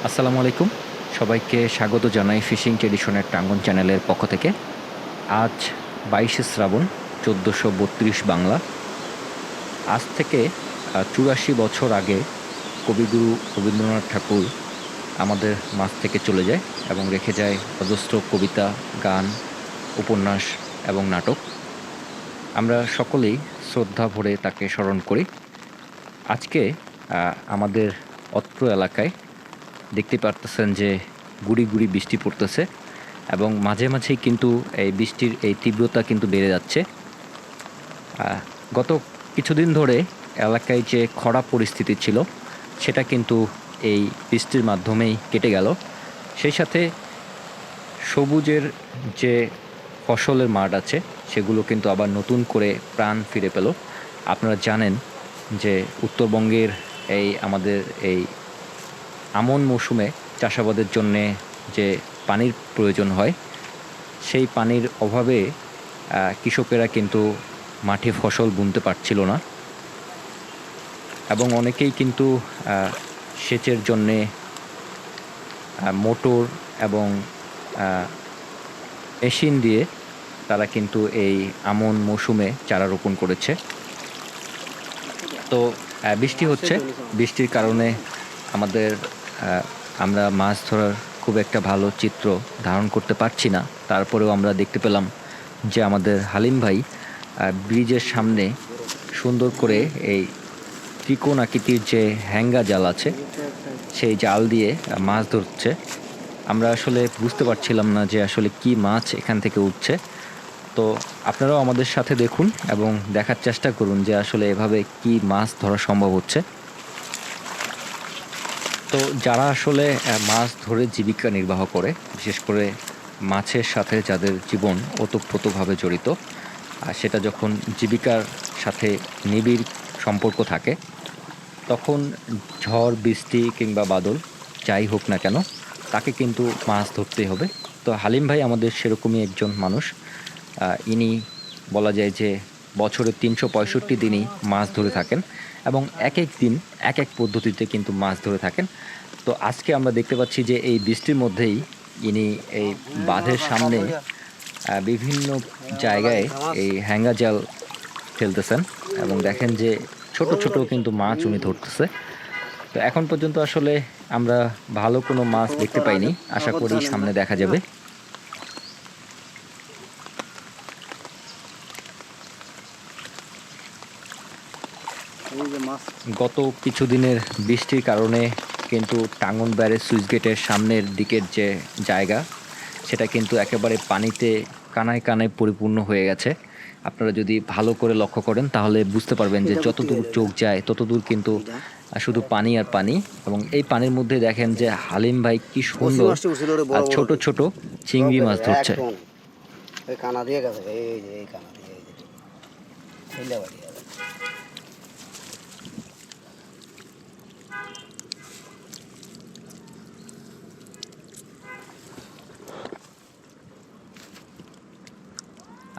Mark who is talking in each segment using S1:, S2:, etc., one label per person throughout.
S1: আসসালামু আলাইকুম। সবাইকে স্বাগত জানাই ফিশিং ট্রেডিশনের টাঙ্গন চ্যানেলের পক্ষ থেকে। আজ ২২শে শ্রাবণ ১৪৩২ বাংলা। আজ থেকে ৮৪ বছর আগে কবিগুরু রবীন্দ্রনাথ ঠাকুর আমাদের মাঝ থেকে চলে যায় এবং রেখে যায় অজস্র কবিতা, গান, উপন্যাস এবং নাটক। আমরা সকলেই শ্রদ্ধা ভরে তাকে স্মরণ করি। আজকে আমাদের অত্র এলাকায় দেখতে পারতেছেন যে গুঁড়ি গুঁড়ি বৃষ্টি পড়তেছে এবং মাঝে মাঝেই কিন্তু এই বৃষ্টির এই তীব্রতা কিন্তু বেড়ে যাচ্ছে। গত কিছুদিন ধরে এলাকায় যে খরা পরিস্থিতি ছিল সেটা কিন্তু এই বৃষ্টির মাধ্যমেই কেটে গেল। সেই সাথে সবুজের যে ফসলের মাঠ আছে সেগুলো কিন্তু আবার নতুন করে প্রাণ ফিরে পেল। আপনারা জানেন যে উত্তরবঙ্গের আমাদের এই আমন মৌসুমে চাষাবাদের জন্যে যে পানির প্রয়োজন হয় সেই পানির অভাবে কৃষকেরা কিন্তু মাঠে ফসল বুনতে পারছিল না এবং অনেকেই কিন্তু সেচের জন্যে মোটর এবং মেশিন দিয়ে তারা কিন্তু এই আমন মৌসুমে চারা রোপণ করেছে। তো বৃষ্টি হচ্ছে, বৃষ্টির কারণে আমাদের আমরা মাছ ধরার খুব একটা ভালো চিত্র ধারণ করতে পারছি না। তারপরেও আমরা দেখতে পেলাম যে আমাদের হালিম ভাই ব্রিজের সামনে সুন্দর করে এই ত্রিকোণ আকৃতির যে হ্যাঙ্গা জাল আছে সেই জাল দিয়ে মাছ ধরছে। আমরা আসলে বুঝতে পারছিলাম না যে আসলে কি মাছ এখান থেকে উঠছে। তো আপনারাও আমাদের সাথে দেখুন এবং দেখার চেষ্টা করুন যে আসলে এভাবে কি মাছ ধরা সম্ভব হচ্ছে। তো যারা আসলে মাছ ধরে জীবিকা নির্বাহ করে, বিশেষ করে মাছের সাথে যাদের জীবন ওতপ্রোতভাবে জড়িত, আর সেটা যখন জীবিকার সাথে নিবিড় সম্পর্ক থাকে, তখন ঝড় বৃষ্টি কিংবা বাদল যাই হোক না কেন তাকে কিন্তু মাছ ধরতেই হবে। তো হালিম ভাই আমাদের সেরকমই একজন মানুষ। ইনি বলা যায় যে বছরে ৩৬৫ দিনই মাছ ধরে থাকেন এবং এক এক দিন এক এক পদ্ধতিতে কিন্তু মাছ ধরে থাকেন। তো আজকে আমরা দেখতে পাচ্ছি যে এই বৃষ্টির মধ্যেই ইনি এই বাঁধের সামনে বিভিন্ন জায়গায় এই হ্যাঙ্গা জাল ফেলতেছেন এবং দেখেন যে ছোট ছোট কিন্তু মাছ উনি ধরতেছে। তো এখন পর্যন্ত আসলে আমরা ভালো কোনো মাছ দেখতে পাইনি, আশা করি সামনে দেখা যাবে। গত কিছুদিনের বৃষ্টির কারণে কিন্তু টাঙ্গন ব্যারেজ সুইচ গেটের সামনের দিকের যে জায়গা সেটা কিন্তু একেবারে পানিতে কানায় কানায় পরিপূর্ণ হয়ে গেছে। আপনারা যদি ভালো করে লক্ষ্য করেন তাহলে বুঝতে পারবেন যে যতদূর চোখ যায় ততদূর কিন্তু শুধু পানি আর পানি। এবং এই পানির মধ্যে দেখেন যে হালিম ভাই কি সুন্দর আর ছোট ছোট চিংড়ি মাছ ধরছে।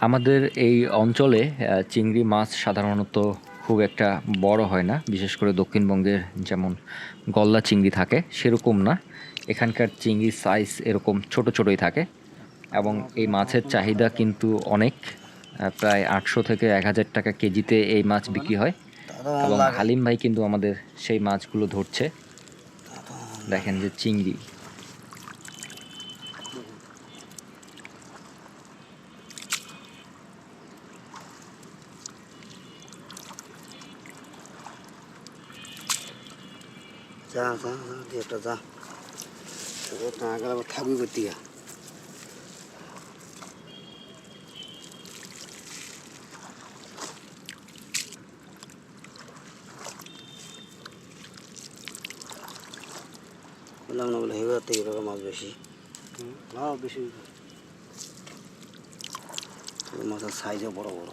S1: আমাদের এই অঞ্চলে চিংড়ি মাছ সাধারণত খুব একটা বড় হয় না, বিশেষ করে দক্ষিণবঙ্গের যেমন গলদা চিংড়ি থাকে সেরকম না। এখানকার চিংড়ির সাইজ এরকম ছোট ছোটই থাকে এবং এই মাছের চাহিদা কিন্তু অনেক। প্রায় ৮০০ থেকে ১,০০০ টাকা কেজিতে এই মাছ বিক্রি হয় এবং হালিম ভাই কিন্তু আমাদের সেই মাছগুলো ধরছে। দেখেন যে চিংড়ি।
S2: যা যা যা দিয়ে একটা যা না গেলে আবার থাকবি করতে গা বললাম না বলে হেবে থেকে টাকা মাছ বেশি না বেশি মাছের সাইজও বড় বড়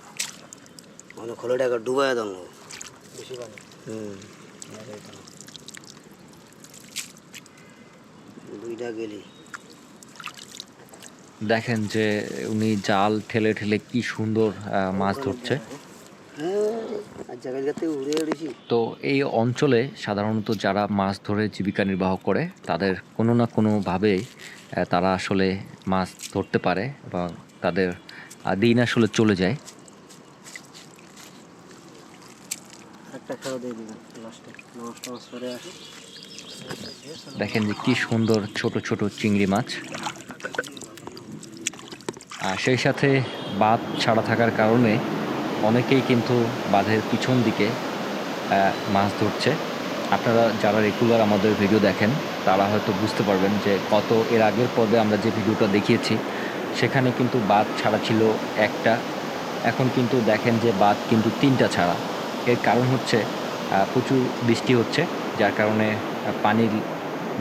S2: মানে খোলে টাকা ডুবাই দাম বেশি দুইটা গেলি
S1: দেখেন যে উনি জাল ঠেলে ঠেলে কি সুন্দর মাছ ধরছে।
S2: হ্যাঁ আর জায়গা জায়গাতে উড়ে উড়েছি।
S1: তো এই অঞ্চলে সাধারণত যারা মাছ ধরে জীবিকা নির্বাহ করে তাদের কোনো না কোনোভাবে তারা আসলে মাছ ধরতে পারে এবং তাদের দিন আসলে চলে যায়।
S2: আরেকটা খেলা দিয়ে দিবেন লাস্টে নষ্ট মাছ করে আসে।
S1: দেখেন যে কি সুন্দর ছোট ছোট চিংড়ি মাছ। আর সেই সাথে বাঁধ ছাড়া থাকার কারণে অনেকেই কিন্তু বাঁধের পিছন দিকে মাছ ধরছে। আপনারা যারা রেগুলার আমাদের ভিডিও দেখেন তারা হয়তো বুঝতে পারবেন যে এর আগের পর্বে আমরা যে ভিডিওটা দেখিয়েছি সেখানে কিন্তু বাঁধ ছাড়া ছিল একটা, এখন কিন্তু দেখেন যে বাঁধ কিন্তু 3টা ছাড়া। এর কারণ হচ্ছে প্রচুর বৃষ্টি হচ্ছে, যার কারণে পানির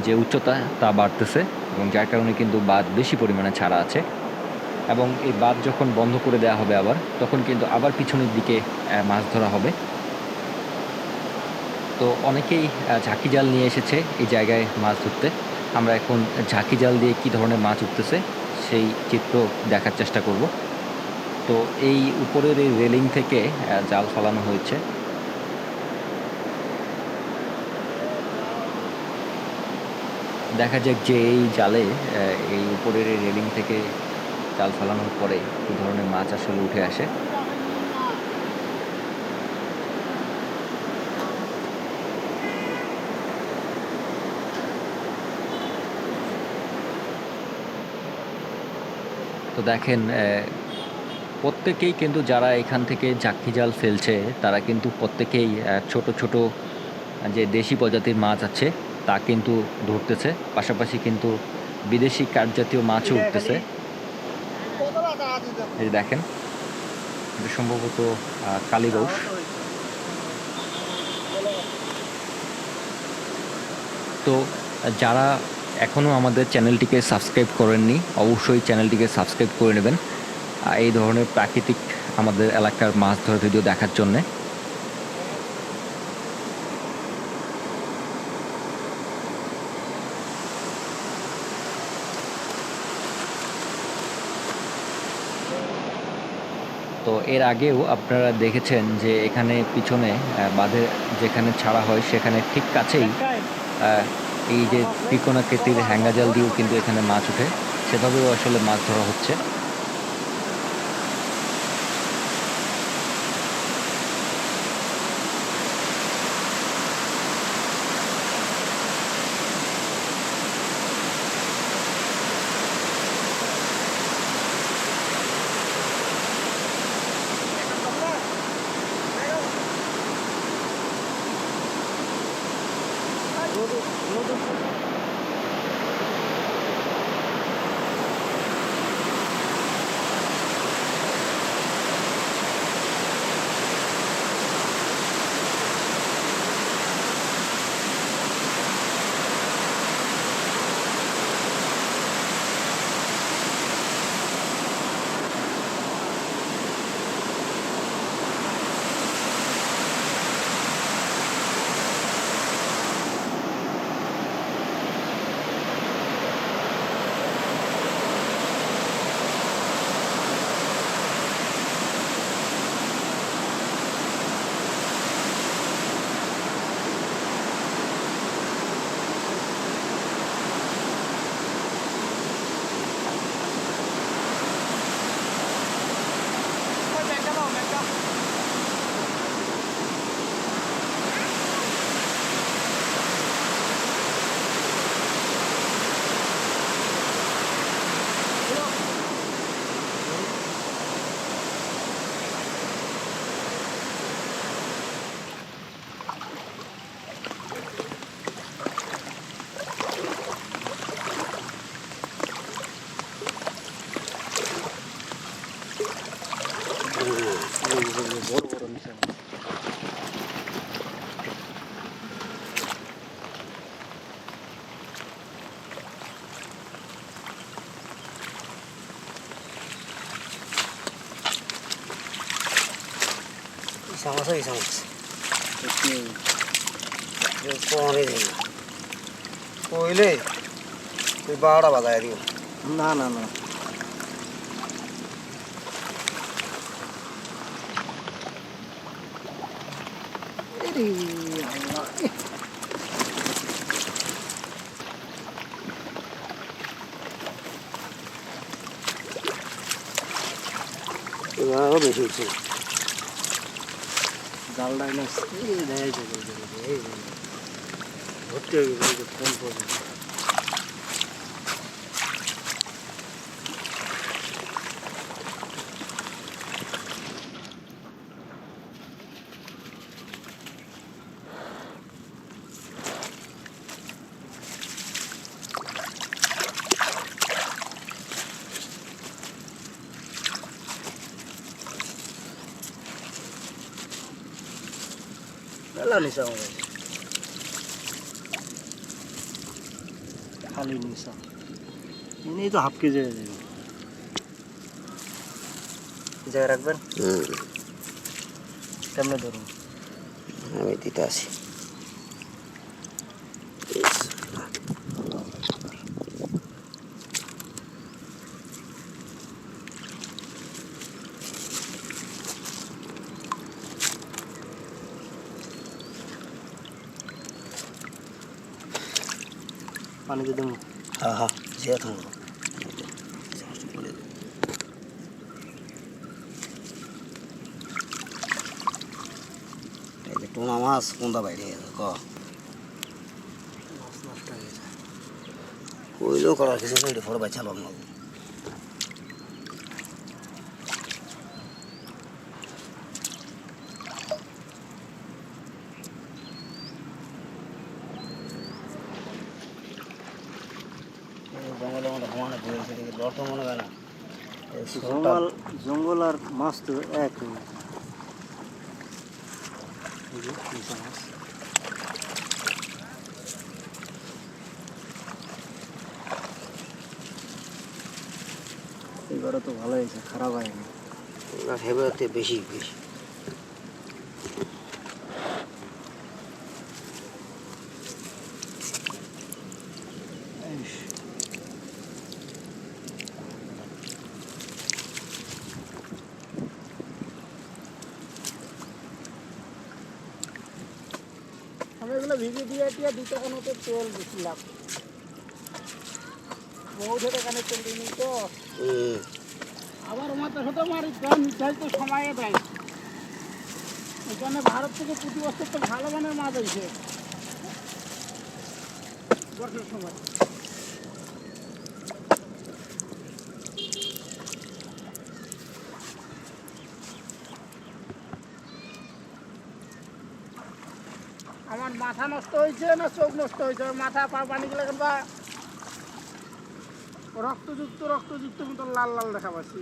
S1: যে উচ্চতা তা বাড়তেছে এবং যার কারণে কিন্তু বাঁধ বেশি পরিমাণে ছাড়া আছে। এবং এই বাঁধ যখন বন্ধ করে দেওয়া হবে আবার, তখন কিন্তু আবার পিছনের দিকে মাছ ধরা হবে। তো অনেকেই ঝাঁকি জাল নিয়ে এসেছে এই জায়গায় মাছ ধরতে। আমরা এখন ঝাঁকি জাল দিয়ে কী ধরনের মাছ উঠতেছে সেই চিত্র দেখার চেষ্টা করব। তো এই উপরের এই রেলিং থেকে জাল ফেলানো হয়েছে। দেখা যাক যে এই জালে এই উপরের এই রেলিং থেকে জাল ফেলানোর পরে কী ধরনের মাছ আসলে উঠে আসে। তো দেখেন প্রত্যেকেই কিন্তু যারা এখান থেকে ঝাঁকি জাল ফেলছে তারা কিন্তু প্রত্যেকেই ছোট ছোট যে দেশি প্রজাতির মাছ আছে তা কিন্তু ধরতেছে, পাশাপাশি কিন্তু বিদেশি কাঠজাতীয় মাছও উঠতেছে। এই দেখেন, এটা সম্ভবত কালীবাউস। তো যারা এখনও আমাদের চ্যানেলটিকে সাবস্ক্রাইব করেননি অবশ্যই চ্যানেলটিকে সাবস্ক্রাইব করে নেবেন এই ধরনের প্রাকৃতিক আমাদের এলাকার মাছ ধরার ভিডিও দেখার জন্যে। তো এর আগেও আপনারা দেখেছেন যে এখানে পিছনে বাঁধে যেখানে ছাড়া হয় সেখানে ঠিক কাছেই এই যে ত্রিকোণাকৃতির হ্যাঙ্গা জাল দিয়েও কিন্তু এখানে মাছ ওঠে, সেভাবেও আসলে মাছ ধরা হচ্ছে।
S2: বড় বড় নিচে ইসামাছ ইসামাছ কমে দিই কইলে তুই 12টা বাজায় দিও। না না না এবার আরো বেশি হচ্ছে
S3: জালটা এনে ভর্তি হয়ে গেছে ফোন করবে মেলা নিশা আমাদের খালি নিশা এনেই তো হাফ কেজি হয়ে যাবে জায়গায় রাখবেন কেমনে ধরুন
S2: আমি দিতে আসি
S3: পানি দিয়ে দেবো
S2: হ্যাঁ হ্যাঁ যে থাকবো এই যে টোনা মাছ কোনটা বাইরে গেছে ক
S3: মাছ নষ্ট হয়ে গেছে
S2: কইলেও করার কিছু নেই ফোর বাই চালাম না জঙ্গলে মধ্যে ঘুমানো ঘুরেছে ডর তো মনে হয় না
S3: জঙ্গল আর মাছ তো এক হয়ে গেছে এই যে নিশা মাছ এইবারে তো ভালো হয়েছে খারাপ হয়নি
S2: হেবেতে বেশি বেশি
S3: আমি এগুলো ভিজে দিয়ে দিয়ে দুটো কোনোতে তেল দিচ্ছিলাম মৌধেটা কানে তেল দিই তো আবার মাথা সাথে মারি দাম মিঠাই তো সময়ে দেয় এখানে ভারত থেকে প্রতি বছর তো ভালো মানের মাছ হয়েছে বর্ষার সময় আমার মাথা নষ্ট হয়েছে না চোখ নষ্ট হয়েছে মাথা পা পানি গেলে বা রক্তযুক্ত মতো লাল লাল দেখা পাচ্ছি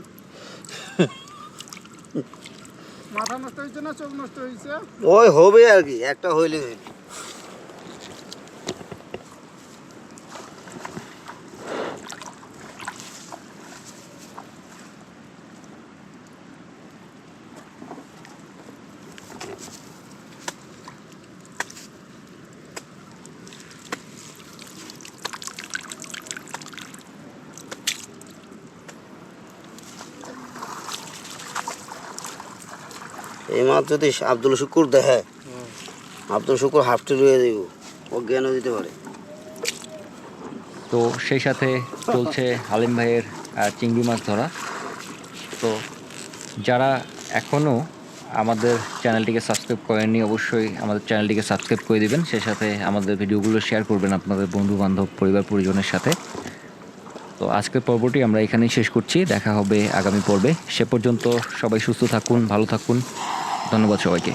S3: মাথা নষ্ট হয়েছে না চোখ নষ্ট হয়েছে
S2: ওই হবে আর কি একটা হইলে এই মাছ যদি আব্দুল শুকুর দেখে আব্দুল শুকুর হাফটি লইয়ে দিব অজ্ঞানও দিতে পারে
S1: তো সেই সাথে চলছে হালিম ভাইয়ের চিংড়ি মাছ ধরা তো যারা এখনও আমাদের চ্যানেলটিকে সাবস্ক্রাইব করেননি অবশ্যই আমাদের চ্যানেলটিকে সাবস্ক্রাইব করে দিবেন সেই সাথে আমাদের ভিডিওগুলো শেয়ার করবেন আপনাদের বন্ধু বান্ধব পরিবার পরিজনের সাথে তো আজকের পর্বটি আমরা এখানেই শেষ করছি দেখা হবে আগামী পর্বে সে পর্যন্ত সবাই সুস্থ থাকুন ভালো থাকুন ধন্যবাদ সবাইকে